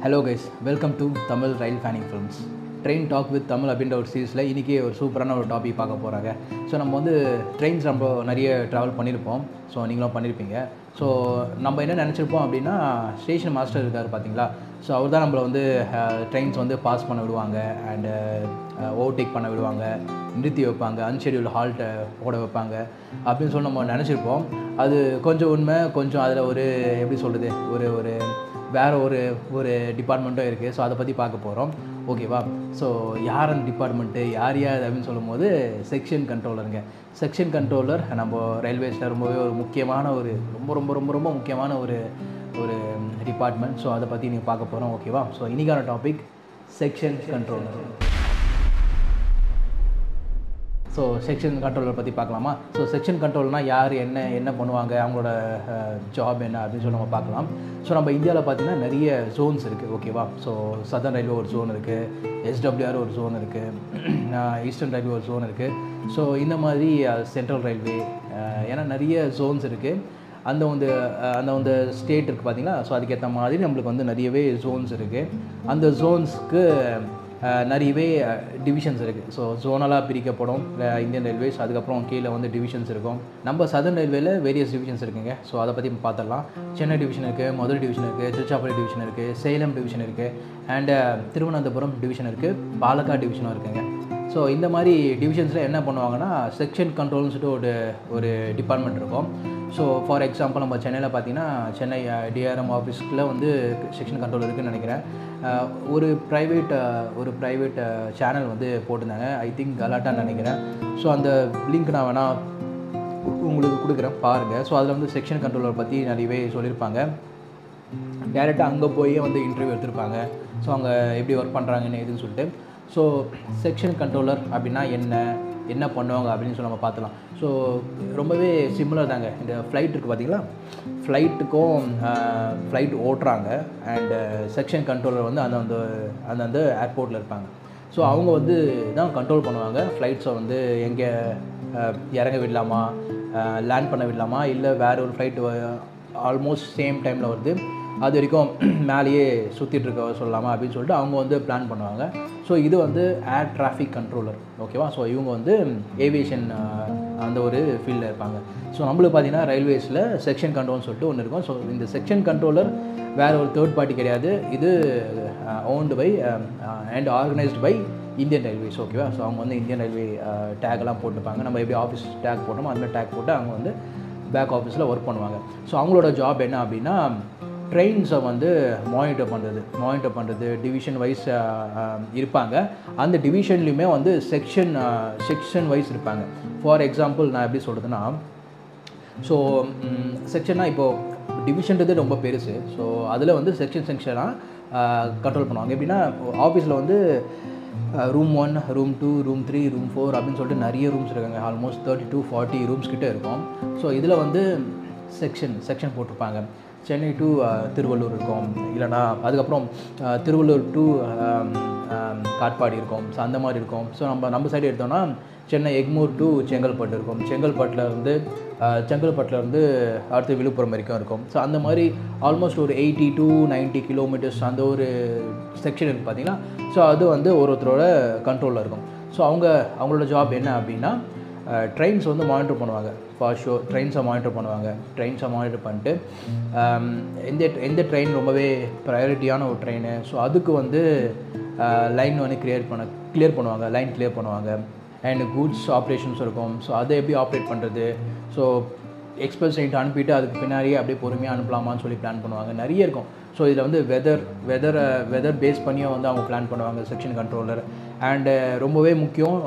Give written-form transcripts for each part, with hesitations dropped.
Hello guys, welcome to Tamil rail fanning films. Train talk with Tamil அப்படின்ற ஒரு சீரீஸில் இன்றைக்கி ஒரு சூப்பரான ஒரு டாபிக் பார்க்க போகிறாங்க. ஸோ நம்ம வந்து ட்ரெயின்ஸ் நம்ம நிறைய ட்ராவல் பண்ணியிருப்போம். ஸோ நீங்களும் பண்ணியிருப்பீங்க. ஸோ நம்ம என்ன நினச்சிருப்போம் அப்படின்னா, ஸ்டேஷன் மாஸ்டர் இருக்கார் பார்த்தீங்களா, ஸோ அவர் தான் நம்மளை வந்து ட்ரெயின்ஸ் வந்து பாஸ் பண்ண விடுவாங்க அண்டு ஓவர்டேக் பண்ண விடுவாங்க, நிறுத்தி வைப்பாங்க, அன்ஷெடியூல் ஹால்ட்டை போட வைப்பாங்க அப்படின்னு சொல்லி நம்ம நினச்சிருப்போம். அது கொஞ்சம் உண்மை, கொஞ்சம் அதில் ஒரு எப்படி சொல்கிறது, ஒரு வேறு ஒரு டிபார்ட்மெண்ட்டும் இருக்குது. ஸோ அதை பற்றி பார்க்க போகிறோம். ஓகேவா? ஸோ யார் அந்த டிபார்ட்மெண்ட்டு, யார் அப்படின்னு சொல்லும்போது செக்ஷன் கண்ட்ரோலருங்க. செக்ஷன் கண்ட்ரோலர் நம்ம ரயில்வேஸில் ரொம்பவே ஒரு முக்கியமான ஒரு ரொம்ப முக்கியமான ஒரு டிபார்ட்மெண்ட். ஸோ அதை பற்றி நீங்கள் பார்க்க போகிறோம். ஓகேவா? ஸோ இன்றைக்கான topic section controller. So section controller பற்றி பார்க்கலாமா? ஸோ செக்ஷன் கண்ட்ரோல்னால் யார், என்ன பண்ணுவாங்க, அவங்களோட ஜாப் என்ன அப்படின்னு சொல்லி நம்ம பார்க்கலாம். ஸோ நம்ம இந்தியாவில் பார்த்திங்கன்னா நிறைய ஜோன்ஸ் இருக்குது. ஓகேவா? ஸோ சதர்ன் ரயில்வே ஒரு ஜோன் இருக்குது, எஸ்டபிள்யூஆர் ஒரு ஜோன் இருக்குது, ஈஸ்டர்ன் ரயில்வே ஒரு ஜோன் இருக்குது. ஸோ இந்த மாதிரி சென்ட்ரல் ரயில்வே, ஏன்னா நிறைய ஜோன்ஸ் இருக்குது. அந்த ஸ்டேட் இருக்குது பார்த்தீங்களா. ஸோ அதுக்கேற்ற மாதிரி நம்மளுக்கு வந்து நிறையவே ஜோன்ஸ் இருக்குது. அந்த ஜோன்ஸ்க்கு நிறையவே டிவிஷன்ஸ் இருக்குது. ஸோ ஜோனலாக பிரிக்கப்படும் இந்தியன் ரயில்வேஸ். அதுக்கப்புறம் கீழே வந்து டிவிஷன்ஸ் இருக்கும். நம்ம சதர்ன் ரயில்வேல வேரியஸ் டிவிஷன்ஸ் இருக்குங்க. ஸோ அதை பற்றி பார்த்துடலாம். சென்னை டிவிஷன் இருக்குது, மதுரை டிவிஷன் இருக்குது, திருச்சிராப்பள்ளி டிவிஷன் இருக்குது, சேலம் டிவிஷன் இருக்குது, அண்டு திருவனந்தபுரம் டிவிஷன் இருக்குது, பாலக்காடு டிவிஷனும் இருக்குங்க. ஸோ இந்த மாதிரி டிவிஷன்ஸில் என்ன பண்ணுவாங்கன்னா, செக்ஷன் கண்ட்ரோல்னு சொல்லிட்டு ஒரு டிபார்ட்மெண்ட் இருக்கும். ஸோ ஃபார் எக்ஸாம்பிள் நம்ம சென்னையில் பார்த்தீங்கன்னா, சென்னை டிஆர்எம் ஆஃபீஸ்க்குள்ளே வந்து செக்ஷன் கண்ட்ரோல் இருக்குதுன்னு நினைக்கிறேன். ஒரு ப்ரைவேட் சேனல் வந்து போட்டிருந்தாங்க, ஐ திங்க் கலாட்டான்னு நினைக்கிறேன். ஸோ அந்த லிங்க் நான் வேணால் உங்களுக்கு கொடுக்குறேன், பாருங்கள். ஸோ அதில் வந்து செக்ஷன் கண்ட்ரோலர் பற்றி நிறையவே சொல்லியிருப்பாங்க. டேரெக்டாக அங்கே போய் வந்து இன்டர்வியூ எடுத்திருப்பாங்க. ஸோ அங்கே எப்படி ஒர்க் பண்ணுறாங்கன்னு எதுன்னு சொல்லிட்டு. ஸோ செக்ஷன் கண்ட்ரோலர் அப்படின்னா என்ன பண்ணுவாங்க அப்படின்னு சொல்லி நம்ம பார்த்துலாம். ஸோ ரொம்பவே சிமிலர் தாங்க. இந்த ஃப்ளைட் இருக்குது பார்த்தீங்களா, ஃப்ளைட் ஓட்டுறாங்க அண்டு செக்ஷன் கண்ட்ரோலர் வந்து அந்த ஏர்போர்ட்டில் இருப்பாங்க. ஸோ அவங்க வந்து தான் கண்ட்ரோல் பண்ணுவாங்க. ஃப்ளைட்ஸை வந்து எங்கே இறங்க விடலாமா, லேண்ட் பண்ண விடலாமா, இல்லை வேறு ஒரு ஃப்ளைட்டு ஆல்மோஸ்ட் சேம் டைமில் வருது, அது வரைக்கும் மேலேயே சுற்றிட்டு இருக்க சொல்லலாமா அப்படின்னு சொல்லிட்டு அவங்க வந்து பிளான் பண்ணுவாங்க. ஸோ இது வந்து ஏர் டிராஃபிக் கண்ட்ரோலர். ஓகேவா? ஸோ இவங்க வந்து ஏவியேஷன் அந்த ஒரு ஃபீல்டில் இருப்பாங்க. ஸோ நம்மளுக்கு பார்த்தீங்கன்னா ரயில்வேஸில் செக்ஷன் கண்ட்ரோல்னு சொல்லிட்டு ஒன்று இருக்கும். ஸோ இந்த செக்ஷன் கண்ட்ரோலர் வேறு ஒரு தேர்ட் பார்ட்டி கிடையாது. இது owned by and organised by Indian railways. ஓகேவா? ஸோ அவங்க வந்து இந்தியன் ரயில்வே டேக்லாம் போட்டுப்பாங்க. நம்ம எப்படி ஆஃபீஸ் டேக் போட்டோமோ அந்த டேக் போட்டு அவங்க வந்து பேக் ஆஃபீஸில் ஒர்க் பண்ணுவாங்க. ஸோ அவங்களோட ஜாப் என்ன அப்படின்னா, ட்ரெயின்ஸை வந்து மானிட்டர் பண்ணுறது டிவிஷன் வைஸ் இருப்பாங்க. அந்த டிவிஷன்லேயுமே வந்து செக்ஷன் வைஸ் இருப்பாங்க. ஃபார் எக்ஸாம்பிள் நான் எப்படி சொல்கிறதுன்னா, ஸோ செக்ஷனாக இப்போது டிவிஷன்றது ரொம்ப பெருசு. ஸோ அதில் வந்து செக்ஷனாக கண்ட்ரோல் பண்ணுவாங்க. எப்படின்னா, ஆஃபீஸில் வந்து ரூம் 1, ரூம் 2, ரூம் 3, ரூம் 4 அப்படின்னு சொல்லிட்டு நிறைய ரூம்ஸ் இருக்காங்க. ஆல்மோஸ்ட் 30 to 40 ரூம்ஸ் கிட்டே இருக்கும். ஸோ இதில் வந்து செக்ஷன் போட்டிருப்பாங்க. சென்னை டு திருவள்ளூர் இருக்கும், இல்லைனா அதுக்கப்புறம் திருவள்ளூர் டு காட்பாடி இருக்கும். ஸோ அந்த மாதிரி இருக்கும். ஸோ நம்ம சைடு எடுத்தோம்னா சென்னை எக்மூர் டு செங்கல்பட்டு இருக்கும். செங்கல்பட்டில் இருந்து அடுத்து விழுப்புரம் வரைக்கும் இருக்கும். ஸோ அந்த மாதிரி ஆல்மோஸ்ட் ஒரு 80 to 90 கிலோமீட்டர்ஸ் அந்த ஒரு செக்ஷன் இருக்குது பார்த்தீங்களா. ஸோ அது வந்து ஒருத்தரோட கண்ட்ரோலில் இருக்கும். ஸோ அவங்களோட ஜாப் என்ன அப்படின்னா, ட்ரெயின்ஸ் வந்து மானிட்டர் பண்ணுவாங்க. ஃபார் ஷோர் ட்ரெயின்ஸை மானிட்டர் பண்ணுவாங்க. ட்ரெயின்ஸை மானிட்டர் பண்ணிட்டு எந்த ட்ரெயின் ரொம்பவே ப்ரையாரிட்டியான ஒரு ட்ரெயின், ஸோ அதுக்கு வந்து லைன் வந்து கிளியர் பண்ணுவாங்க, லைன் கிளியர் பண்ணுவாங்க. அண்ட் கூட்ஸ் ஆப்ரேஷன்ஸ் இருக்கும். ஸோ அதை எப்படி ஆப்ரேட் பண்ணுறது, ஸோ எக்ஸ்பிரஸ் ட்ரெயின் அனுப்பிட்டு அதுக்கு பின்னாடியே அப்படியே பொறுமையாக அனுப்பலாமான்னு சொல்லி பிளான் பண்ணுவாங்க. நிறைய இருக்கும். ஸோ இதில் வந்து வெதர் பேஸ் பண்ணியும் வந்து அவங்க பிளான் பண்ணுவாங்க செக்ஷன் கண்ட்ரோலர். அண்டு ரொம்பவே முக்கியம்,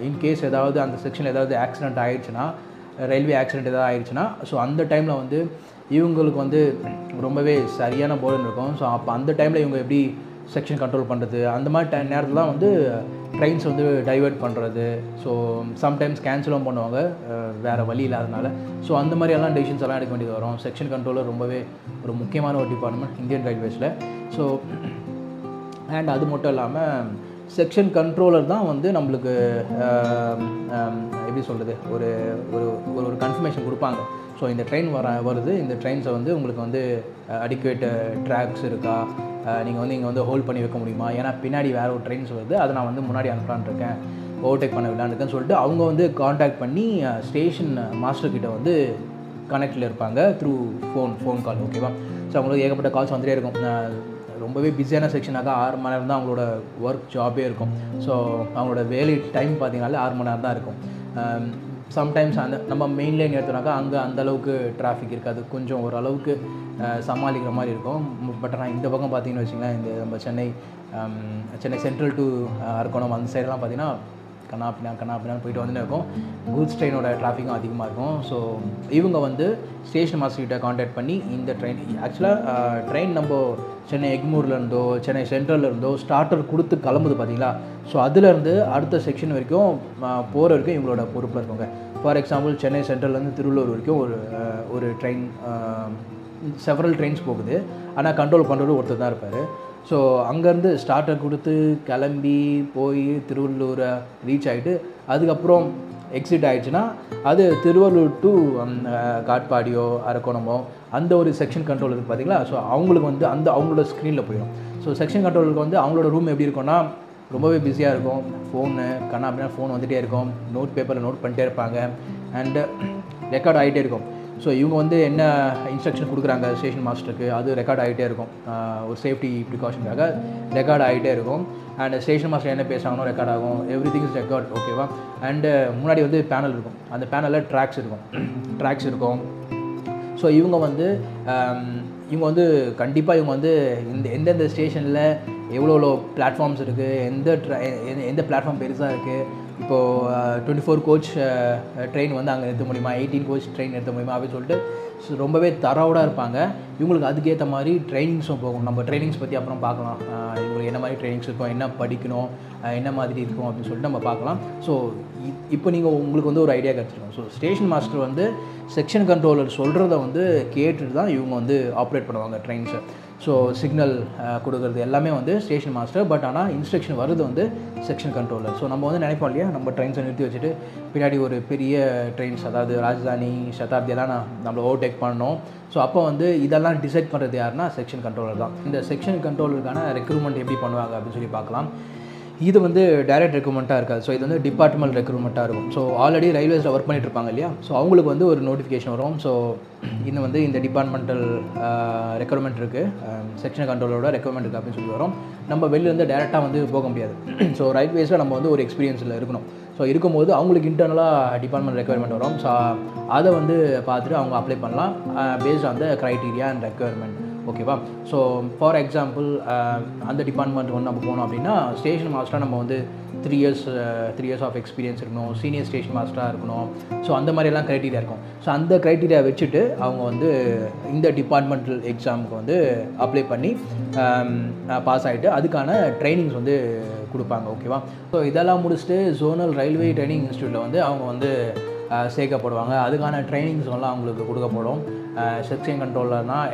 இன்கேஸ் ஏதாவது அந்த செக்ஷன் ஏதாவது ஆக்சிடென்ட் ஆகிடுச்சுன்னா, ரயில்வே ஆக்சிடென்ட் ஏதாவது ஆகிடுச்சுன்னா, ஸோ அந்த டைமில் வந்து இவங்களுக்கு வந்து ரொம்பவே சரியான போர்டன் இருக்கும். ஸோ அப்போ அந்த டைமில் இவங்க எப்படி செக்ஷன் கண்ட்ரோல் பண்ணுறது, அந்த மாதிரி நேரத்தில் தான் வந்து ட்ரெயின்ஸ் வந்து டைவர்ட் பண்ணுறது. ஸோ சம்டைம்ஸ் கேன்சலும் பண்ணுவாங்க வேறு வழி இல்லாதனால. ஸோ அந்த மாதிரியெல்லாம் டெசிஷன்ஸ் எல்லாம் எடுக்க வேண்டியது வரும். செக்ஷன் கண்ட்ரோலர் ரொம்பவே ஒரு முக்கியமான ஒரு டிபார்ட்மெண்ட் இந்தியன் ரயில்வேஸில். ஸோ அண்ட் அது மட்டும் இல்லாமல் செக்ஷன் கண்ட்ரோலர் தான் வந்து நம்மளுக்கு எப்படி சொல்கிறது, ஒரு கன்ஃபர்மேஷன் கொடுப்பாங்க. ஸோ இந்த ட்ரெயின் வருது, இந்த ட்ரெயின்ஸை வந்து உங்களுக்கு வந்து அடிக்குவேட் ட்ராக்ஸ் இருக்கா, நீங்கள் வந்து இங்கே வந்து ஹோல்ட் பண்ணி வைக்க முடியுமா, ஏன்னா பின்னாடி வேறு ஒரு ட்ரெயின்ஸ் வருது, அதை நான் வந்து முன்னாடி அனுப்பலான்னு இருக்கேன், ஓவர்டேக் பண்ண விடலான்னு சொல்லிட்டு அவங்க வந்து காண்டாக்ட் பண்ணி ஸ்டேஷன் மாஸ்டர்கிட்ட வந்து கனெக்டில் இருப்பாங்க த்ரூ ஃபோன் கால். ஓகேவா. ஸோ அவங்களுக்கு ஏகப்பட்ட கால்ஸ் வந்துட்டே இருக்கும். ரொம்பவே பிஸியான செக்ஷனாக 6 மணி நேரம் தான் அவங்களோட ஒர்க் ஜாபே இருக்கும். ஸோ அவங்களோட வேலை டைம் பார்த்திங்கனாலே 6 மணி நேரம் தான் இருக்கும். சம்டைம்ஸ் அந்த நம்ம மெயின் லைன் எடுத்தோம்னாக்கா அங்கே அந்தளவுக்கு டிராஃபிக் இருக்காது, கொஞ்சம் ஓரளவுக்கு சமாளிக்கிற மாதிரி இருக்கும். பட் ஆனால் இந்த பக்கம் பார்த்திங்கன்னு வச்சிங்களேன், இந்த நம்ம சென்னை சென்ட்ரல் டு அரக்கோணம் அந்த சைடெலாம் பார்த்திங்கன்னா கண்ணாப்பினான்னு போயிட்டு வந்துன்னு இருக்கும். கூட்ஸ் ட்ரெயினோட டிராஃபிக்கும் அதிகமாக இருக்கும். ஸோ இவங்க வந்து ஸ்டேஷன் மாஸ்டர்கிட்ட காண்டாக்ட் பண்ணி இந்த ட்ரெயின் ஆக்சுவலாக ட்ரெயின் நம்ம சென்னை எக்மூர்லேருந்தோ சென்னை சென்ட்ரல்லேருந்தோ ஸ்டார்டர் கொடுத்து கிளம்புது பார்த்தீங்களா. ஸோ அதுலேருந்து அடுத்த செக்ஷன் வரைக்கும் போகிற வரைக்கும் இவங்களோட பொறுப்பில் இருக்குங்க. ஃபார் எக்ஸாம்பிள் சென்னை சென்ட்ரல்லேருந்து திருவள்ளூர் வரைக்கும் ஒரு ட்ரெயின் செவரல் ட்ரெயின்ஸ் போகுது, ஆனால் கண்ட்ரோல் பண்ணுறது ஒருத்தர் தான் இருப்பார். ஸோ அங்கேருந்து ஸ்டார்டர் கொடுத்து கிளம்பி போய் திருவள்ளூரை ரீச் ஆகிட்டு அதுக்கப்புறம் எக்ஸிட் ஆகிடுச்சுன்னா அது திருவள்ளூர் டு காட்பாடியோ அரக்கோணமோ அந்த ஒரு செக்ஷன் கண்ட்ரோல் இருக்குது பார்த்தீங்களா. ஸோ அவங்களுக்கு வந்து அவங்களோட ஸ்க்ரீனில் போயிடும். ஸோ செக்ஷன் கண்ட்ரோலுக்கு வந்து அவங்களோட ரூம் எப்படி இருக்கும்னா ரொம்பவே பிஸியாக இருக்கும். ஃபோனு அப்படின்னா ஃபோன் வந்துகிட்டே இருக்கும், நோட் பேப்பரில் நோட் பண்ணிட்டே இருப்பாங்க, அண்டு ரெக்கார்ட் ஆகிட்டே இருக்கும். ஸோ இவங்க வந்து என்ன இன்ஸ்ட்ரக்ஷன் கொடுக்குறாங்க ஸ்டேஷன் மாஸ்டருக்கு அது ரெக்கார்ட் ஆகிட்டே இருக்கும். ஒரு சேஃப்டி ப்ரிகாஷனுக்காக ரெக்கார்ட் ஆகிட்டே இருக்கும். அண்ட் ஸ்டேஷன் மாஸ்டர் என்ன பேசுகிறாங்களோ ரெக்கார்ட் ஆகும். Every thing is record. ஓகேவா. அண்டு முன்னாடி வந்து பேனல் இருக்கும், அந்த பேனலில் ட்ராக்ஸ் இருக்கும். ஸோ இவங்க வந்து கண்டிப்பாக இவங்க வந்து எந்தெந்த ஸ்டேஷனில் எவ்வளோ பிளாட்ஃபார்ம்ஸ் இருக்குது, எந்த பிளாட்ஃபார்ம் பெருசாக இருக்குது, இப்போது 24 கோச் ட்ரெயின் வந்து அங்கே நிறுத்த முடியுமா, 18 கோச் ட்ரெயின் நிறுத்த முடியுமா அப்படின்னு சொல்லிட்டு ரொம்பவே தரோடாக இருப்பாங்க. இவங்களுக்கு அதுக்கேற்ற மாதிரி ட்ரைனிங்ஸும் போகும். நம்ம ட்ரைனிங்ஸ் பற்றி அப்புறம் பார்க்கலாம். இவங்களுக்கு என்ன மாதிரி ட்ரைனிங்ஸ் இருக்கும், என்ன படிக்கணும், என்ன மாதிரி இருக்கும் அப்படின்னு சொல்லிட்டு நம்ம பார்க்கலாம். ஸோ இப்போ உங்களுக்கு வந்து ஒரு ஐடியா கிடச்சிருக்கும். ஸோ ஸ்டேஷன் மாஸ்டர் வந்து செக்ஷன் கண்ட்ரோலர் சொல்கிறத வந்து கேட்டுட்டு தான் இவங்க வந்து ஆப்ரேட் பண்ணுவாங்க ட்ரெயின்ஸை. ஸோ சிக்னல் கொடுக்குறது எல்லாமே வந்து ஸ்டேஷன் மாஸ்டர், பட் ஆனால் இன்ஸ்ட்ரக்ஷன் வருது வந்து செக்ஷன் கண்ட்ரோலர். ஸோ நம்ம வந்து நினைப்போம் இல்லையா, நம்ம ட்ரெயின்ஸை நிறுத்தி வச்சுட்டு பின்னாடி ஒரு பெரிய ட்ரெயின்ஸ், அதாவது ராஜதானி, சதாப்தி எல்லாம் நம்மளை ஓவர்டேக் பண்ணோம். ஸோ அப்போ வந்து இதெல்லாம் டிசைட் பண்ணுறது யாருன்னா செக்ஷன் கண்ட்ரோலர் தான். இந்த செக்ஷன் கண்ட்ரோலருக்கான ரெக்ரூட்மெண்ட் எப்படி பண்ணுவாங்க அப்படின்னு சொல்லி பார்க்கலாம். இது வந்து டைரக்ட் ரெக்ரூட்மெண்ட்டாக இருக்காது. ஸோ இது வந்து டிபார்ட்மெண்ட் ரெக்ரூட்மெண்ட்டாக இருக்கும். ஸோ ஆல்ரெடி ரயில்வேஸில் ஒர்க் பண்ணிட்டு இருப்பாங்க இல்லையா, ஸோ அவங்களுக்கு வந்து ஒரு நோட்டிஃபிகேஷன் வரும். ஸோ இன்னும் வந்து இந்த டிபார்ட்மெண்டல் ரெக்ரூட்மெண்ட் இருக்குது, செக்ஷன் கண்ட்ரோலரோட ரெக்ரூட்மெண்ட் இருக்குது அப்படின்னு சொல்லி வரும். நம்ம வெளிலேருந்து டேரெக்டாக வந்து போக முடியாது. ஸோ ரயில்வேஸில் நம்ம வந்து ஒரு எக்ஸ்பீரியன்ஸில் இருக்கணும். ஸோ இருக்கும்போது அவங்களுக்கு இன்டர்னலாக டிபார்ட்மெண்ட் ரெக்யர்மெண்ட் வரும். ஸோ அதை வந்து பார்த்துட்டு அவங்க அப்ளை பண்ணலாம் based on the criteria and requirement. ஓகேவா. ஸோ ஃபார் எக்ஸாம்பிள் அந்த டிபார்ட்மெண்ட் வந்து நம்ம போனோம் அப்படின்னா ஸ்டேஷன் மாஸ்டராக நம்ம வந்து 3 இயர்ஸ் ஆஃப் எக்ஸ்பீரியன்ஸ் இருக்கணும், சீனியர் ஸ்டேஷன் மாஸ்டராக இருக்கணும். ஸோ அந்த மாதிரியெல்லாம் க்ரைட்டீரியா இருக்கும். ஸோ அந்த க்ரைட்டீரியா வச்சுட்டு அவங்க வந்து இந்த டிபார்ட்மெண்டல் எக்ஸாமுக்கு வந்து அப்ளை பண்ணி பாஸ் ஆகிட்டு அதுக்கான ட்ரைனிங்ஸ் வந்து கொடுப்பாங்க. ஓகேவா. ஸோ இதெல்லாம் முடிச்சுட்டு ஜோனல் ரயில்வே ட்ரைனிங் இன்ஸ்டியூட்டில் வந்து அவங்க வந்து சேர்க்கப்படுவாங்க. அதுக்கான ட்ரைனிங்ஸ் எல்லாம் அவங்களுக்கு கொடுக்கப்படும். செக்ஷன் கண்ட்ரோலர்னால்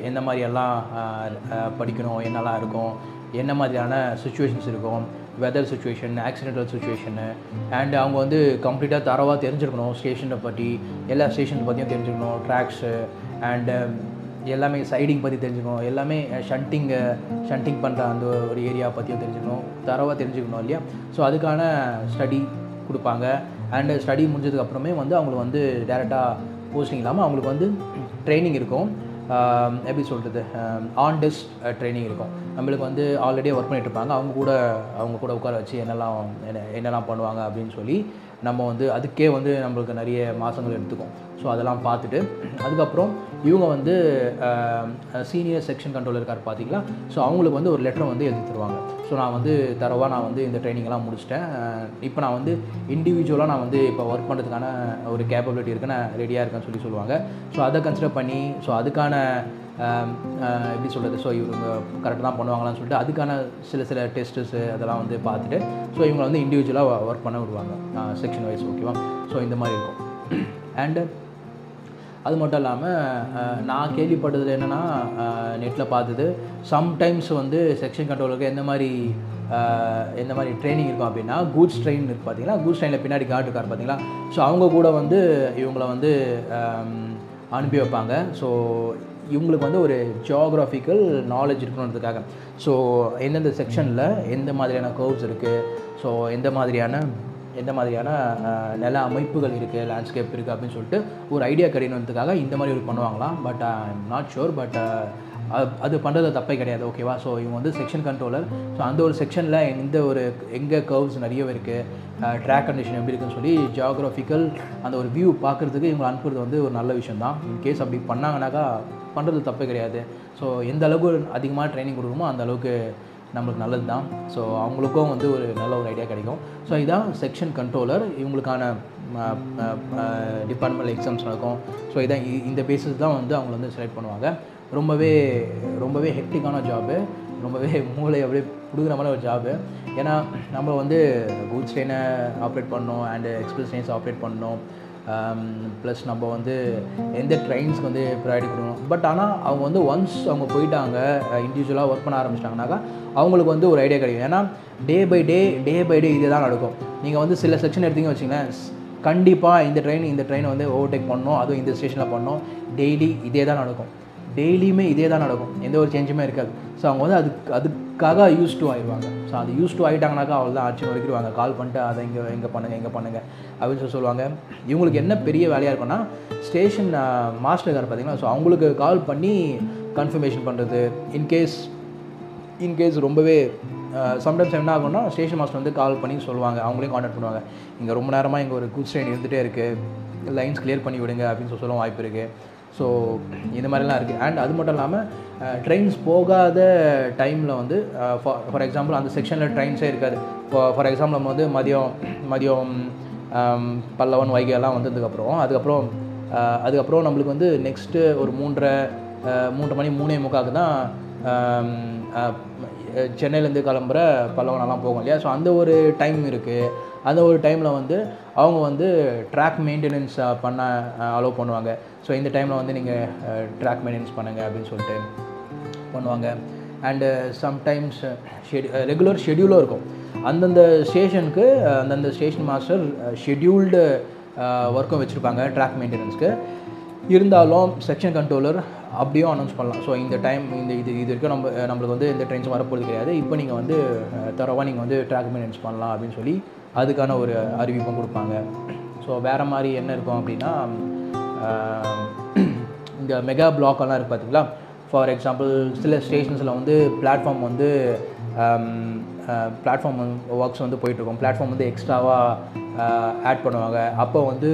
எந்த மாதிரியெல்லாம் படிக்கணும், என்னெல்லாம் இருக்கும், என்ன மாதிரியான சுச்சுவேஷன்ஸ் இருக்கும், weather situation, accidental situation, and அவங்க வந்து கம்ப்ளீட்டாக தரவாக தெரிஞ்சுக்கணும் ஸ்டேஷனை பற்றி, எல்லா ஸ்டேஷன் பற்றியும் தெரிஞ்சுக்கணும், ட்ராக்ஸு அண்டு எல்லாமே சைடிங் பற்றி தெரிஞ்சுக்கணும், எல்லாமே ஷண்டிங் பண்ணுற அந்த ஒரு ஏரியா பற்றியும் தெரிஞ்சுக்கணும், தரவாக தெரிஞ்சுக்கணும் இல்லையா. ஸோ அதுக்கான ஸ்டடி கொடுப்பாங்க. அண்டு ஸ்டடி முடிஞ்சதுக்கப்புறமே வந்து அவங்களுக்கு வந்து டேரெக்டாக போஸ்டிங் இல்லாமல் அவங்களுக்கு வந்து ட்ரைனிங் இருக்கும். எப்படி சொல்கிறது, ஆன் டெஸ்க் ட்ரைனிங் இருக்கும். நம்மளுக்கு வந்து ஆல்ரெடி ஒர்க் பண்ணிட்டு இருப்பாங்க, அவங்க கூட உட்கார வச்சு என்னெல்லாம் பண்ணுவாங்க அப்படின்னு சொல்லி நம்ம வந்து அதுக்கே வந்து நம்மளுக்கு நிறைய மாதங்கள் எடுத்துக்கும். ஸோ அதெல்லாம் பார்த்துட்டு அதுக்கப்புறம் இவங்க வந்து சீனியர் செக்ஷன் கண்ட்ரோலர் இருக்கார் பார்த்தீங்களா. ஸோ அவங்களுக்கு வந்து ஒரு லெட்டர் வந்து எழுதி தருவாங்க. ஸோ நான் வந்து இந்த ட்ரைனிங்லாம் முடிச்சிட்டேன், இப்போ நான் வந்து இண்டிவிஜுவலாக நான் வந்து இப்போ ஒர்க் பண்ணுறதுக்கான ஒரு கேப்பபிலிட்டி இருக்குது, நான் ரெடியாக இருக்கேன்னு சொல்லுவாங்க. ஸோ அதை கன்சிடர் பண்ணி ஸோ அதுக்கான எப்படி சொல்கிறது, ஸோ இவங்க கரெக்டாக தான் பண்ணுவாங்களான்னு சொல்லிட்டு அதுக்கான சில டெஸ்ட்டு அதெல்லாம் வந்து பார்த்துட்டு ஸோ இவங்களை வந்து இண்டிவிஜுவலாக ஒர்க் பண்ண விடுவாங்க செக்ஷன் வைஸ். ஓகேவா. ஸோ இந்த மாதிரி இருக்கும். அண்டு அது மட்டும் இல்லாமல் நான் கேள்விப்பட்டதில் என்னென்னா நெட்டில் பார்த்தது, சம்டைம்ஸ் வந்து செக்ஷன் கண்ட்ரோலருக்கு எந்த மாதிரி ட்ரைனிங் இருக்கும் அப்படின்னா, கூட்ஸ் ட்ரெயின் இருக்குது பார்த்தீங்களா, கூட்ஸ் ட்ரெயினில் பின்னாடி கார்டு இருக்கார் பார்த்தீங்களா. ஸோ அவங்க கூட வந்து இவங்கள வந்து அனுப்பி வைப்பாங்க. ஸோ இவங்களுக்கு வந்து ஒரு ஜியோகிராஃபிக்கல் நாலேஜ் இருக்கணுன்றதுக்காக. ஸோ எந்தெந்த செக்ஷனில் எந்த மாதிரியான கர்வ்ஸ் இருக்குது, ஸோ எந்த மாதிரியான நில அமைப்புகள் இருக்குது, லேண்ட்ஸ்கேப் இருக்குது அப்படின்னு சொல்லிட்டு ஒரு ஐடியா கிடைக்கணுன்றதுக்காக இந்த மாதிரி ஒரு பண்ணுவாங்களாம். But I am not sure. But அது பண்ணுறது தப்பே கிடையாது. ஓகேவா? ஸோ இவங்க வந்து செக்ஷன் கண்ட்ரோலர். ஸோ அந்த ஒரு செக்ஷனில் எங்கே கர்வ்ஸ் நிறைய இருக்குது, ட்ராக் கண்டிஷன் எப்படி இருக்குன்னு சொல்லி ஜியோகிராஃபிக்கல் அந்த ஒரு வியூ பார்க்குறதுக்கு இவங்க அனுப்புறது வந்து ஒரு நல்ல விஷயம் தான். இன்கேஸ் அப்படி பண்ணாங்கனாக்கா பண்ணுறது தப்பே கிடையாது. ஸோ எந்த அளவுக்கு அதிகமாக ட்ரைனிங் கொடுக்குமோ அந்த அளவுக்கு நம்மளுக்கு நல்லது தான். ஸோ அவங்களுக்கும் வந்து ஒரு நல்ல ஒரு ஐடியா கிடைக்கும். ஸோ இதான் செக்ஷன் கண்ட்ரோலர். இவங்களுக்கான டிபார்ட்மெண்டல் எக்ஸாம்ஸ் நடக்கும். ஸோ இதான் இந்த பேஸஸ் தான் வந்து அவங்கள வந்து செலக்ட் பண்ணுவாங்க. ரொம்பவே ஹெக்டிக்கான ஜாபு, ரொம்பவே மூளை அப்படியே கொடுக்குற மாதிரி ஒரு ஜாபு. ஏன்னா நம்ம வந்து கூட்ஸ் ட்ரெயினை ஆப்ரேட் பண்ணணும் அண்டு எக்ஸ்பிரஸ் ட்ரெயின்ஸ் ஆப்ரேட் பண்ணணும். ப்ளஸ் நம்ம வந்து எந்த ட்ரெயின்ஸ்க்கு வந்து ப்ரையாரிட்டி கொடுக்கணும். பட் ஆனால் அவங்க வந்து ஒன்ஸ் அவங்க போயிட்டாங்க, இண்டிவிஜுவலாக ஒர்க் பண்ண ஆரம்பிச்சிட்டாங்கனாக்கா அவங்களுக்கு வந்து ஒரு ஐடியா கிடைக்கும். ஏன்னா டே பை டே இதே தான் நடக்கும். நீங்கள் வந்து சில செக்ஷன் எடுத்தீங்க வச்சிங்களேன், கண்டிப்பாக இந்த ட்ரெயினை வந்து ஓவர்டேக் பண்ணணும், அதுவும் இந்த ஸ்டேஷனில் பண்ணணும். டெய்லி இதே தான் நடக்கும். டெய்லியுமே இதே தான் நடக்கும். எந்த ஒரு சேஞ்சுமே இருக்காது. ஸோ அவங்க வந்து அதுக்காக யூஸ் டு ஆயிடுவாங்க. ஸோ அது யூஸ் டு ஆகிட்டாங்கனாக்கா அவள் தான் ஆட்சி வரைக்கிடுவாங்க. கால் பண்ணிட்டு அதை இங்கே பண்ணுங்கள் அப்படின்னு சொல்லுவாங்க. இவங்களுக்கு என்ன பெரிய வேலையாக இருக்குன்னா, ஸ்டேஷன் மாஸ்டர் இருக்கார் பார்த்தீங்களா, ஸோ அவங்களுக்கு கால் பண்ணி கன்ஃபர்மேஷன் பண்ணுறது. இன்கேஸ் ரொம்பவே சம்டைம்ஸ் என்ன ஆகும்னா, ஸ்டேஷன் மாஸ்டர் வந்து கால் பண்ணி சொல்லுவாங்க, அவங்களையும் கான்டாக்ட் பண்ணுவாங்க. இங்கே ரொம்ப நேரமாக இங்கே ஒரு கூட்ஸ் ட்ரெயின் இருந்துகிட்டே இருக்குது, லைன்ஸ் கிளியர் பண்ணி விடுங்க அப்படின்னு சொல்ல வாய்ப்பு இருக்குது. ஸோ இந்த மாதிரிலாம் இருக்குது. அண்ட் அது மட்டும் இல்லாமல் ட்ரெயின்ஸ் போகாத டைமில் வந்து ஃபார் எக்ஸாம்பிள் அந்த செக்ஷனில் ட்ரெயின்ஸே இருக்காது. ஃபார் எக்ஸாம்பிள் நம்ம வந்து மதியம் பல்லவன் வைகை எல்லாம் அதுக்கப்புறம் நம்மளுக்கு வந்து நெக்ஸ்ட்டு ஒரு 3 மணி 3:45 தான் சென்னையிலேருந்து கிளம்புற பல்லவனெல்லாம் போகும் இல்லையா. ஸோ அந்த ஒரு டைம் இருக்குது. அந்த ஒரு டைமில் வந்து அவங்க வந்து ட்ராக் மெயின்டெனன்ஸ் பண்ண அலோவ் பண்ணுவாங்க. ஸோ இந்த டைமில் வந்து நீங்கள் ட்ராக் மெயின்டெனன்ஸ் பண்ணுங்கள் அப்படின்னு சொல்லிட்டு பண்ணுவாங்க. அண்டு சம்டைம்ஸ் ரெகுலர் ஷெட்யூலும் இருக்கும். அந்தந்த ஸ்டேஷனுக்கு அந்தந்த ஸ்டேஷன் மாஸ்டர் ஷெட்யூல்டு ஒர்க்கும் வச்சுருப்பாங்க ட்ராக் மெயின்டெனன்ஸ்க்கு. இருந்தாலும் செக்ஷன் கண்ட்ரோலர் அப்படியும் அனௌன்ஸ் பண்ணலாம். ஸோ இந்த டைம் இது வரைக்கும் நம்மளுக்கு வந்து எந்த ட்ரெயின்ஸும் வரப்போகிறது கிடையாது, இப்போ நீங்கள் வந்து தரவாக நீங்கள் வந்து ட்ராக் மெயின்டெனன்ஸ் பண்ணலாம் அப்படின்னு சொல்லி அதுக்கான ஒரு அறிவிப்பும் கொடுப்பாங்க. ஸோ வேறு மாதிரி என்ன இருக்கும் அப்படின்னா, இந்த மெகா பிளாக்கெல்லாம் இருக்குது பார்த்தீங்களா. ஃபார் எக்ஸாம்பிள் சில ஸ்டேஷன்ஸில் வந்து பிளாட்ஃபார்ம் ஒர்க்ஸ் வந்து போயிட்டுருக்கோம். பிளாட்ஃபார்ம் வந்து எக்ஸ்ட்ராவாக ஆட் பண்ணுவாங்க. அப்போ வந்து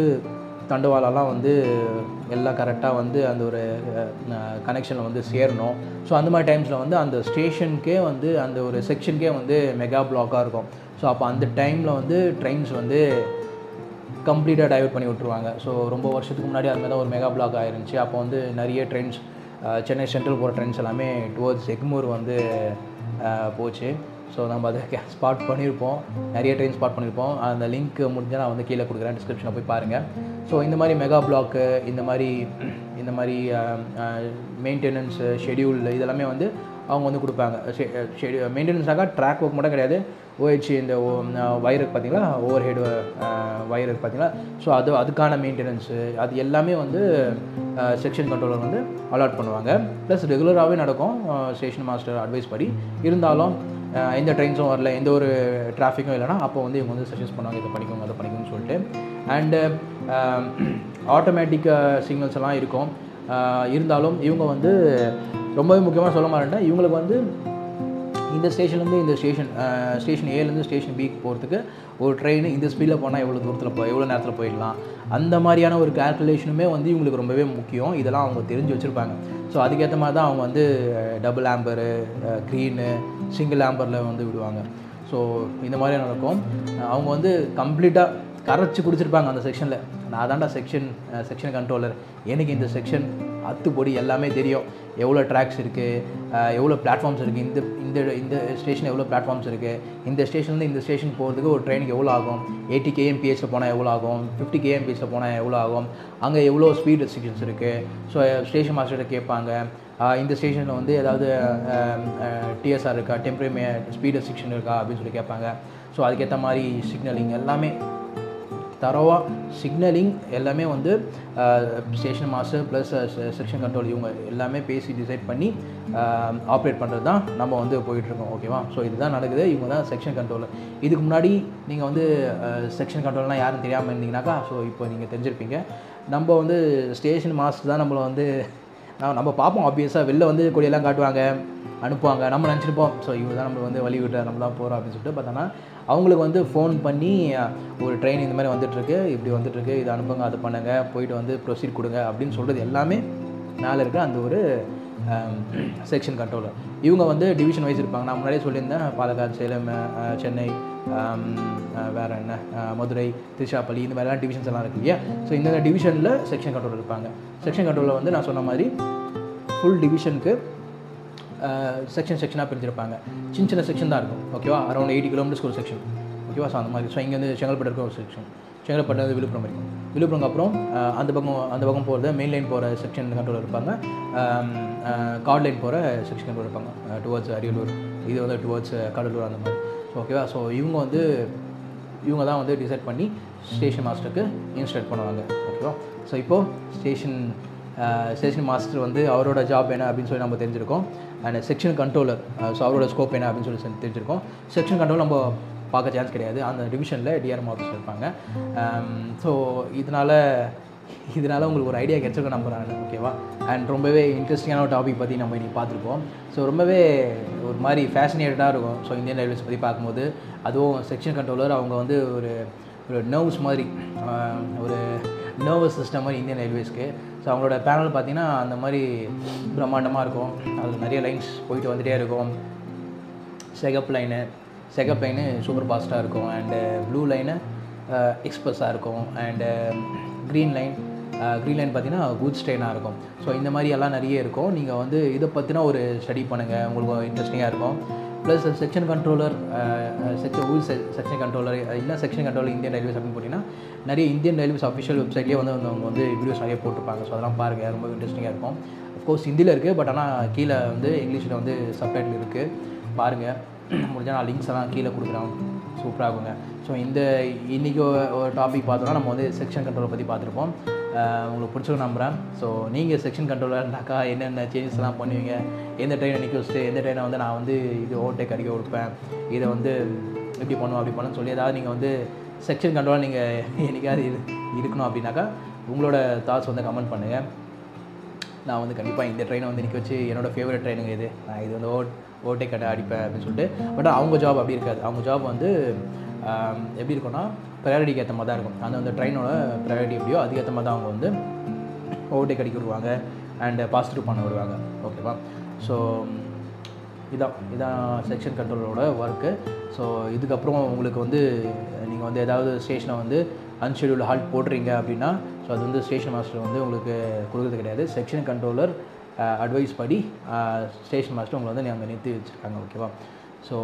தண்டவாளெல்லாம் வந்து எல்லாம் கரெக்டாக வந்து அந்த ஒரு கனெக்ஷனில் வந்து சேரணும். ஸோ அந்த மாதிரி டைம்ஸில் வந்து அந்த ஸ்டேஷனுக்கே வந்து அந்த ஒரு செக்ஷனுக்கே வந்து மெகா பிளாக்காக இருக்கும். ஸோ அப்போ அந்த டைமில் வந்து ட்ரெயின்ஸ் வந்து கம்ப்ளீட்டாக டைவர்ட் பண்ணி விட்ருவாங்க. ஸோ ரொம்ப வருஷத்துக்கு முன்னாடி அது மாதிரி தான் ஒரு மெகா பிளாக் ஆயிருந்துச்சு. அப்போ வந்து நிறைய ட்ரெயின்ஸ் சென்னை சென்ட்ரல் போகிற ட்ரெயின்ஸ் எல்லாமே டுவர்ட்ஸ் எக்மூர் வந்து போச்சு. ஸோ நம்ம அதை ஸ்பாட் பண்ணியிருப்போம், நிறைய ட்ரெயின் ஸ்பாட் பண்ணியிருப்போம். அந்த லிங்க் முடிஞ்சால் நான் வந்து கீழே கொடுக்குறேன், டிஸ்கிரிப்ஷனில் போய் பாருங்கள். ஸோ இந்த மாதிரி மெகா பிளாக்கு, இந்த மாதிரி மெயின்டெனன்ஸு ஷெடியூல் இதெல்லாமே வந்து அவங்க வந்து கொடுப்பாங்க. மெயின்டெனன்ஸாக ட்ராக் ஒர்க் மட்டும் கிடையாது, ஓஹெச் இந்த வயர் இருக்குது பார்த்தீங்களா, ஓவர் ஹெட் வயர் இருக்குது பார்த்தீங்களா. ஸோ அதுக்கான மெயின்டெனன்ஸு அது எல்லாமே வந்து செக்ஷன் கண்ட்ரோலர் வந்து அலாட் பண்ணுவாங்க. ப்ளஸ் ரெகுலராகவே நடக்கும் ஸ்டேஷன் மாஸ்டர் அட்வைஸ் படி. இருந்தாலும் எந்த ட்ரெயின்ஸும் வரல, எந்த ஒரு டிராஃபிக்கும் இல்லைனா அப்போ வந்து இவங்க வந்து சஜஸ்ட் பண்ணுவாங்க, இதை பண்ணிக்கோங்க அதை பண்ணிக்கோங்கன்னு சொல்லிட்டு. அண்டு ஆட்டோமேட்டிக் சிக்னல்ஸ் எல்லாம் இருக்கும். இருந்தாலும் இவங்க வந்து ரொம்பவே முக்கியமாக சொல்ல மாட்டேன், இவங்களுக்கு வந்து இந்த ஸ்டேஷன்லேருந்து இந்த ஸ்டேஷன் ஏலேருந்து ஸ்டேஷன் பிக்கு போகிறதுக்கு ஒரு ட்ரெயின் இந்த ஸ்பீடில் போனால் எவ்வளோ நேரத்தில் போயிடலாம், அந்த மாதிரியான ஒரு கால்குலேஷனுமே வந்து இவங்களுக்கு ரொம்பவே முக்கியம். இதெல்லாம் அவங்க தெரிஞ்சு வச்சுருப்பாங்க. ஸோ அதுக்கேற்ற மாதிரி தான் அவங்க வந்து டபுள் ஆம்பரு, க்ரீனு, சிங்கிள் ஆம்பரில் வந்து விடுவாங்க. ஸோ இந்த மாதிரி நடக்கும். அவங்க வந்து கம்ப்ளீட்டாக கரைச்சி குடிச்சிருப்பாங்க அந்த செக்ஷனில். நான் தான்டா செக்ஷன் கண்ட்ரோலர், எனக்கு இந்த செக்ஷன் அத்துப்பொடி எல்லாமே தெரியும். எவ்வளோ ட்ராக்ஸ் இருக்குது, எவ்வளோ பிளாட்ஃபார்ம்ஸ் இருக்குது, இந்த ஸ்டேஷன் எவ்வளோ பிளாட்ஃபார்ம்ஸ் இருக்குது, இந்த ஸ்டேஷன்லேருந்து இந்த ஸ்டேஷன் போகிறதுக்கு ஒரு ட்ரெயினுக்கு எவ்வளோ ஆகும், 80 kmph போனால் எவ்வளோ ஆகும், 50 kmph போனால் எவ்வளோ ஆகும், அங்கே எவ்வளோ ஸ்பீட் ரெஸ்ட்ரிக்ஷன்ஸ் இருக்குது. ஸோ ஸ்டேஷன் மாஸ்டர்கிட்ட கேட்பாங்க, இந்த ஸ்டேஷனில் வந்து ஏதாவது டிஎஸ்ஆர் இருக்கா, டெம்பரரி ஸ்பீட் ரெஸ்ட்ரிக்ஷன் இருக்கா அப்படின்னு சொல்லி கேட்பாங்க. ஸோ அதுக்கேற்ற மாதிரி சிக்னலிங் எல்லாமே தரோவாக சிக்னலிங் எல்லாமே வந்து station master plus section control இவங்க எல்லாமே பேசி டிசைட் பண்ணி ஆப்ரேட் பண்ணுறது தான் நம்ம வந்து போயிட்டுருக்கோம். ஓகேவா? ஸோ இதுதான் நடக்குது. இவங்க தான் செக்ஷன் கண்ட்ரோலர். இதுக்கு முன்னாடி நீங்கள் வந்து செக்ஷன் கண்ட்ரோல்னால் யாரும் தெரியாமல் இருந்தீங்கன்னாக்கா, ஸோ இப்போ நீங்கள் தெரிஞ்சிருப்பீங்க. நம்ம வந்து ஸ்டேஷன் மாஸ்டர் தான் நம்மளை வந்து நம்ம பார்ப்போம். ஆப்வியஸாக வெளில வந்து கொடியெல்லாம் காட்டுவாங்க, அனுப்புவாங்க. நம்ம நினச்சிருப்போம் ஸோ இவர் தான் நம்மளை வந்து வழி விட்டு நம்ம தான் போகிறோம் அப்படின்னு சொல்லிட்டு. பட் ஆனால் அவங்களுக்கு வந்து ஃபோன் பண்ணி ஒரு ட்ரெயின் இந்த மாதிரி வந்துட்டுருக்கு, இப்படி வந்துட்டுருக்கு, இது அனுப்புங்க, அது பண்ணுங்கள், போயிட்டு வந்து ப்ரொசீட் கொடுங்க அப்படின்னு சொல்கிறது எல்லாமே மேலே இருக்கிற அந்த ஒரு செக்ஷன் கண்ட்ரோலர். இவங்க வந்து டிவிஷன் வைஸ் இருப்பாங்க. நான் முன்னாடியே சொல்லியிருந்தேன், பாலக்காடு, சேலம், சென்னை, வேறு என்ன, மதுரை, திருச்சிராப்பள்ளி, இந்த மாதிரிலாம் டிவிஷன்ஸ் எல்லாம் இருக்கு இல்லையா? ஸோ இந்த டிவிஷனில் செக்ஷன் கண்ட்ரோலர் இருப்பாங்க. செக்ஷன் கண்ட்ரோலில் வந்து நான் சொன்ன மாதிரி ஃபுல் டிவிஷனுக்கு செக்ஷனாக பிரிஞ்சிருப்பாங்க. சின்ன சின்ன செக்ஷன் தான் இருக்கும். ஓகேவா? அரௌண்ட் 80 கிலோமீட்டர்ஸ்க்கு ஒரு செக்ஷன். ஓகேவா? ஸோ அந்த மாதிரி. ஸோ இங்கே வந்து செங்கல்பட்டு இருக்க ஒரு செக்ஷன், செங்கல்பட்டு வந்து விழுப்புரம் இருக்கும். விழுப்புரம் அப்புறம் அந்த பக்கம் போகிறது மெயின் லைன் போகிற செக்ஷன் கண்ட்ரோலர் இருப்பாங்க. கார்டு லைன் போகிற செக்ஷன் கண்ட்ரோலர் இருப்பாங்க. டுவர்ட்ஸ் அரியலூர், இது வந்து டுவர்ட்ஸ் கடலூர், அந்த மாதிரி. ஸோ ஓகேவா? ஸோ இவங்க தான் வந்து டிசைட் பண்ணி ஸ்டேஷன் மாஸ்டருக்கு இன்ஸ்ட்ரக்ட் பண்ணுவாங்க. ஓகேவா? ஸோ இப்போது ஸ்டேஷன் மாஸ்டர் வந்து அவரோட ஜாப் என்ன அப்படின்னு சொல்லி நம்ம தெரிஞ்சிருக்கோம். அண்ட் செக்ஷன் கண்ட்ரோலர், ஸோ அவரோட ஸ்கோப் என்ன அப்படின்னு சொல்லி தெரிஞ்சிருக்கோம். செக்ஷன் கண்ட்ரோல் நம்ம பார்க்க சான்ஸ் கிடையாது. அந்த டிவிஷனில் டிஆர்எம் ஆஃபீஸர் இருப்பாங்க. ஸோ இதனால் உங்களுக்கு ஒரு ஐடியா கிடைச்சிருக்க நம்புகிறேன். ஓகேவா? அண்ட் ரொம்பவே இன்ட்ரெஸ்டிங்கான ஒரு டாபிக் பற்றி நம்ம இன்றைக்கி பார்த்துருக்கோம். ஸோ ரொம்பவே ஒரு மாதிரி ஃபேசினேட்டடாக இருக்கும். ஸோ இந்தியன் ரயில்வேஸ் பற்றி பார்க்கும்போது, அதுவும் செக்ஷன் கண்ட்ரோலர் அவங்க வந்து ஒரு நர்வ்ஸ் மாதிரி, ஒரு நர்வஸ் சிஸ்டம் மாதிரி இந்தியன் ரயில்வேஸ்க்கு. ஸோ அவங்களோட பேனல் பார்த்திங்கன்னா அந்த மாதிரி பிரம்மாண்டமாக இருக்கும். அதில் நிறைய லைன்ஸ் போயிட்டு வந்துகிட்டே இருக்கும். செகப் லைனு சூப்பர் ஃபாஸ்ட்டாக இருக்கும். அண்டு ப்ளூ லைனு எக்ஸ்பிரஸாக இருக்கும். அண்டு க்ரீன் லைன் பார்த்திங்கன்னா குட்ஸ் ட்ரெயினாக இருக்கும். ஸோ இந்த மாதிரி எல்லாம் நிறைய இருக்கும். நீங்கள் வந்து இதை பற்றினா ஒரு ஸ்டடி பண்ணுங்கள், உங்களுக்கு இன்ட்ரெஸ்டிங்காக இருக்கும். Plus section controller, section controller இல்லை செக்ஷன் கண்ட்ரோலர் இந்தியன் ரயில்வேஸ் அப்படின்னு போட்டிங்கன்னா நிறைய இந்தியன் ரயில்வேஸ் அஃபிஷியல் வெப்சைட்லேயே வந்து அவங்க வந்து வீடியோஸ் நிறைய போட்டிருப்பாங்க. ஸோ அதெல்லாம் பாருங்கள், ரொம்ப இன்ட்ரெஸ்டிங்காக இருக்கும். அஃப்கோர்ஸ் ஹிந்தியில் இருக்குது, பட் ஆனால் கீழே வந்து இங்கிலீஷில் வந்து சப்டைட்டில் இருக்குது. பாருங்கள், முடிஞ்சால் நான் லிங்க்ஸ் எல்லாம் கீழே கொடுக்குறேன், சூப்பராகுங்க. ஸோ இன்றைக்கி ஒரு டாபிக் பார்த்தோன்னா நம்ம வந்து செக்ஷன் கண்ட்ரோலை பற்றி பார்த்துருப்போம். உங்களுக்கு பிடிச்சிருக்கும் நம்புகிறேன். ஸோ நீங்கள் செக்ஷன் கண்ட்ரோலர்னாக்கா என்னென்ன சேஞ்சஸ்லாம் பண்ணுவீங்க, எந்த ட்ரெயினை நிற்க வச்சுட்டு எந்த ட்ரெயினை வந்து நான் வந்து இது ஓவர்டேக் அடிக்க கொடுப்பேன், இதை வந்து இப்படி பண்ணுவோம் அப்படி பண்ணணும்னு சொல்லி ஏதாவது நீங்கள் வந்து செக்ஷன் கண்ட்ரோல் நீங்கள் என்னைக்காவது இருக்கணும் அப்படின்னாக்கா உங்களோட தாட்ஸ் வந்து கமெண்ட் பண்ணுங்கள். நான் வந்து கண்டிப்பாக இந்த ட்ரெயினை வந்து நிற்க வச்சு என்னோடய ஃபேவரட் ட்ரெயினுங்க இது, நான் இது வந்து ஓவர்டேக் அடிப்பேன் அப்படின்னு சொல்லிட்டு. பட் அவங்க ஜாப் அப்படி இருக்காது. அவங்க ஜாப் வந்து எப்படி இருக்குன்னா ப்ரையாரிட்டிக்கு ஏற்ற மாதிரி தான் இருக்கும். அந்த ட்ரெயினோட ப்ரையாரிட்டி எப்படியோ அதுக்கேற்ற மாதிரி தான் அவங்க வந்து ஓவர்டேக் அடிக்க விடுவாங்க அண்ட் பாசிட்டிவ் பண்ண விடுவாங்க. ஓகேவா? ஸோ இதான் செக்ஷன் கண்ட்ரோலரோட ஒர்க்கு. ஸோ இதுக்கப்புறம் உங்களுக்கு வந்து நீங்கள் வந்து ஏதாவது ஸ்டேஷனை வந்து அன்ஷெடியூல்டு ஹால்ட் போடுறீங்க அப்படின்னா, ஸோ அது வந்து ஸ்டேஷன் மாஸ்டர் வந்து உங்களுக்கு கொடுக்குறது கிடையாது. செக்ஷன் கண்ட்ரோலர் அட்வைஸ் படி ஸ்டேஷன் மாஸ்டர் உங்களை வந்து அங்கே நிறுத்தி வச்சுருக்காங்க. ஓகேவா? So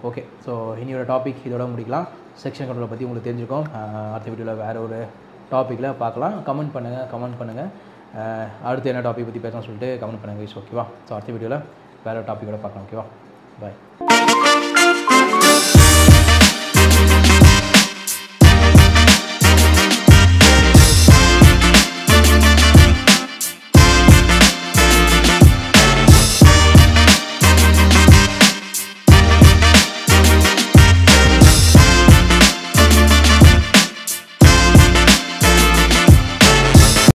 okay. ஸோ இனியோட டாபிக் இதோட முடிக்கலாம். செக்ஷன் கண்ட்ரோலை பற்றி உங்களுக்கு தெரிஞ்சுக்கோம். அடுத்த வீடியோவில் வேறு ஒரு டாப்பிக்கில் பார்க்கலாம். கமெண்ட் பண்ணுங்கள். அடுத்து என்ன டாபிக் பற்றி பேசணும்னு சொல்லிட்டு கமெண்ட் பண்ணுங்கள். ஓகேவா? ஸோ அடுத்த வீடியோவில் வேறு டாப்பிக்கோட பார்க்கலாம். ஓகேவா? பாய்.